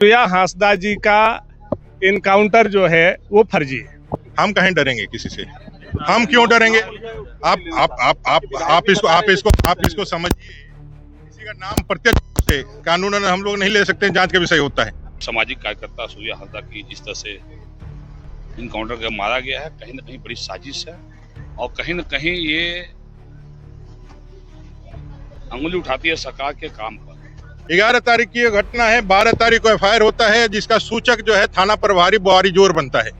सूर्या हांसदा जी का इनकाउंटर जो है वो फर्जी है। हम कहीं डरेंगे किसी से? हम क्यों डरेंगे? आप इसको समझिए। किसी का नाम प्रत्यक्ष से कानूनन हम लोग नहीं ले सकते, जांच का विषय होता है। सामाजिक कार्यकर्ता सूर्या हांसदा की जिस तरह से इनकाउंटर कर मारा गया है, कहीं ना कहीं बड़ी साजिश है और कहीं ना कहीं ये अंगुली उठाती है सरकार के काम पर। 11 तारीख की ये घटना है। 12 तारीख को एफआईआर होता है, जिसका सूचक जो है थाना प्रभारी बुआरी जोर बनता है।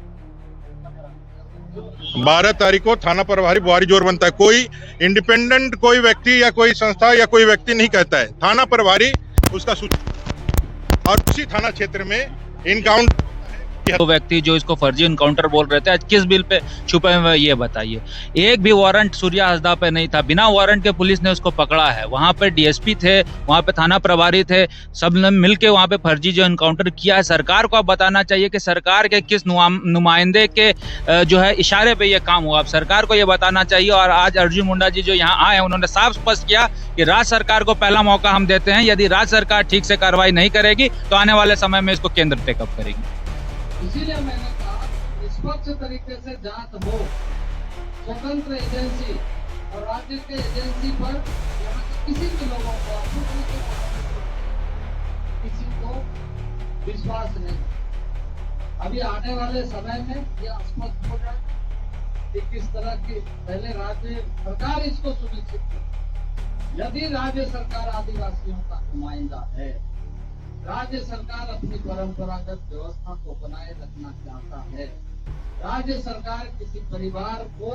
12 तारीख को थाना प्रभारी बुआरी जोर बनता है। कोई इंडिपेंडेंट कोई व्यक्ति या कोई संस्था या कोई व्यक्ति नहीं कहता है, थाना प्रभारी उसका सूचक। और उसी थाना क्षेत्र में इनकाउंटर तो व्यक्ति जो इसको फर्जी इनकाउंटर बोल रहे थे, आज किस बिल पे छुपे हुए ये बताइए। एक भी वारंट सूर्या हांसदा पे नहीं था, बिना वारंट के पुलिस ने उसको पकड़ा है। वहां पे डीएसपी थे, वहां पे थाना प्रभारी थे, सब ने मिलके वहां पे फर्जी जो इनकाउंटर किया है। सरकार को अब बताना चाहिए कि सरकार के किस नुमाइंदे के जो है इशारे पे ये काम हुआ। अब सरकार को ये बताना चाहिए। और आज अर्जुन मुंडा जी जो यहाँ आए, उन्होंने साफ स्पष्ट किया कि राज्य सरकार को पहला मौका हम देते हैं। यदि राज्य सरकार ठीक से कार्रवाई नहीं करेगी तो आने वाले समय में इसको केंद्र टेकअप करेगी। इसीलिए मैंने कहा निष्पक्ष तरीके से जांच हो, स्वतंत्र एजेंसी और राज्य के एजेंसी पर यहाँ के किसी भी लोगों को किसी को विश्वास नहीं। अभी आने वाले समय में यह स्पष्ट हो जाए कि किस तरह की पहले राज्य सरकार इसको सुनिश्चित करे। यदि राज्य सरकार आदिवासियों का नुमाइंदा है, राज्य सरकार अपनी परंपरागत व्यवस्था को बनाए रखना चाहता है, राज्य सरकार किसी परिवार को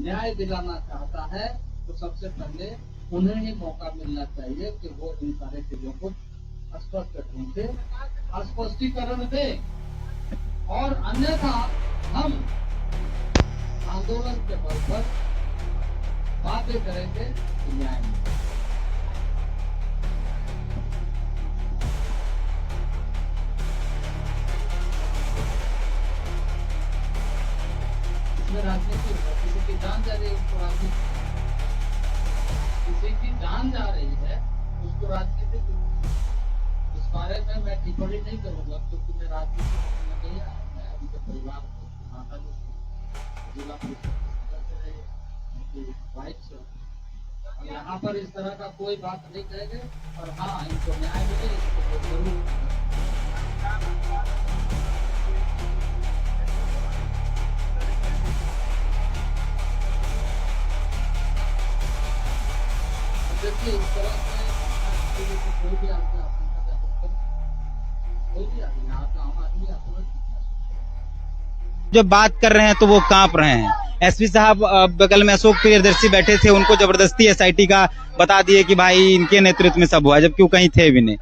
न्याय दिलाना चाहता है, तो सबसे पहले उन्हें ही मौका मिलना चाहिए कि वो इन सारे चीजों को स्पष्ट ढंग से स्पष्टीकरण दे। और अन्यथा हम आंदोलन के बल पर बातें करेंगे कि न्याय मिले। राजनीति किसी की जान जा रही है, उसको राजनीति, किसी की जान जा रही है उसको राजनीति। इस बारे में मैं टिप्पणी नहीं करूंगा क्योंकि मैं राजनीति में नहीं आया। मैं उनके परिवार को, माता जी को, जिला पुलिस सदस्य रहे, उनकी वाइफ से, और यहाँ पर इस तरह का कोई बात नहीं कहेंगे। और हाँ, इनको न्याय मिले इसको जरूर। देखिए इस तरह से कोई भी आपके आम आदमी जो बात कर रहे हैं तो वो कांप रहे हैं। एसपी साहब बगल में अशोक प्रियदर्शी बैठे थे, उनको जबरदस्ती एसआईटी का बता दिए कि भाई इनके नेतृत्व में सब हुआ, जबकि वो कहीं थे भी नहीं।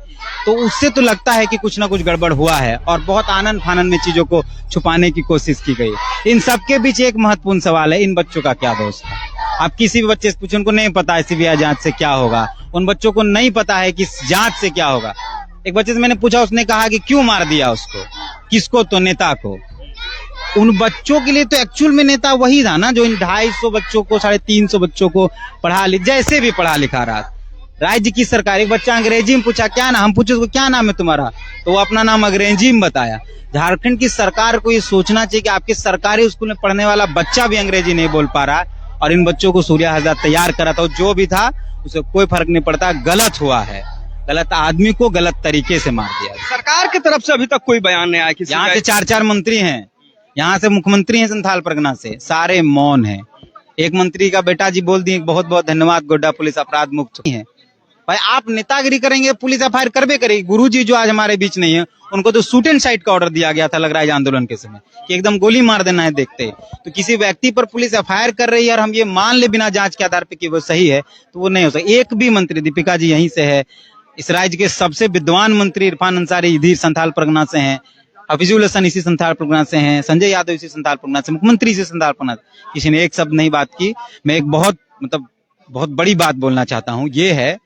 तो उससे तो लगता है कि कुछ ना कुछ गड़बड़ हुआ है और बहुत आनन फानन में चीजों को छुपाने की कोशिश की गई। इन सबके बीच एक महत्वपूर्ण सवाल है, इन बच्चों का क्या दोष था? आप किसी भी बच्चे से पूछे, उनको नहीं पता है सीबीआई जांच से क्या होगा। उन बच्चों को नहीं पता है कि जांच से क्या होगा। एक बच्चे से मैंने पूछा, उसने कहा कि क्यों मार दिया उसको, किसको? तो नेता को। उन बच्चों के लिए तो एक्चुअल में नेता वही था ना, जो इन 250 बच्चों को, 350 बच्चों को जैसे भी पढ़ा लिखा रहा। राज्य की सरकार, एक बच्चा अंग्रेजी में पूछा क्या नाम, हम पूछे उसको क्या नाम है तुम्हारा, तो वो अपना नाम अंग्रेजी में बताया। झारखंड की सरकार को ये सोचना चाहिए कि आपके सरकारी स्कूल में पढ़ने वाला बच्चा भी अंग्रेजी नहीं बोल पा रहा, और इन बच्चों को सूर्या हांसदा तैयार करा था। जो भी था उसे कोई फर्क नहीं पड़ता। गलत हुआ है, गलत आदमी को गलत तरीके से मार दिया। सरकार की तरफ से अभी तक कोई बयान नहीं आया। यहाँ से 4 मंत्री हैं, यहाँ से मुख्यमंत्री हैं संथाल परगना से, सारे मौन हैं। एक मंत्री का बेटा जी बोल दिए बहुत बहुत धन्यवाद, गोड्डा पुलिस अपराध मुक्त है। भाई आप नेतागिरी करेंगे, पुलिस एफआईआर करबे करेगी। गुरुजी जो आज हमारे बीच नहीं है, उनको तो शूट एंड साइट का ऑर्डर दिया गया था, लग रहा है आंदोलन के समय, कि एकदम गोली मार देना है देखते। तो किसी व्यक्ति पर पुलिस एफआईआर कर रही है और हम ये मान ले बिना जांच के आधार पर कि वो सही है, तो वो नहीं हो सकता। एक भी मंत्री, दीपिका जी यहीं से है, इस राज्य के सबसे विद्वान मंत्री इरफान अंसारी इधर संथाल परगना से हैं, हफीजुल हसन इसी संथाल परगना से हैं, संजय यादव इसी संथाल परगना से, मुख्यमंत्री इसी संथाल परगना, किसी ने एक शब्द नहीं बात की। मैं एक बहुत बड़ी बात बोलना चाहता हूँ, ये है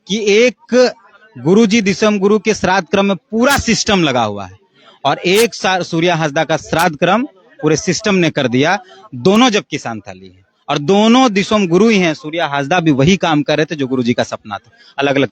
कि एक गुरुजी दिसम गुरु के श्राद्ध क्रम में पूरा सिस्टम लगा हुआ है, और एक सूर्या हांसदा का श्राद्ध क्रम पूरे सिस्टम ने कर दिया। दोनों जब किसान थाली है और दोनों दिसम गुरु ही हैं। सूर्या हांसदा भी वही काम कर रहे थे जो गुरुजी का सपना था, अलग अलग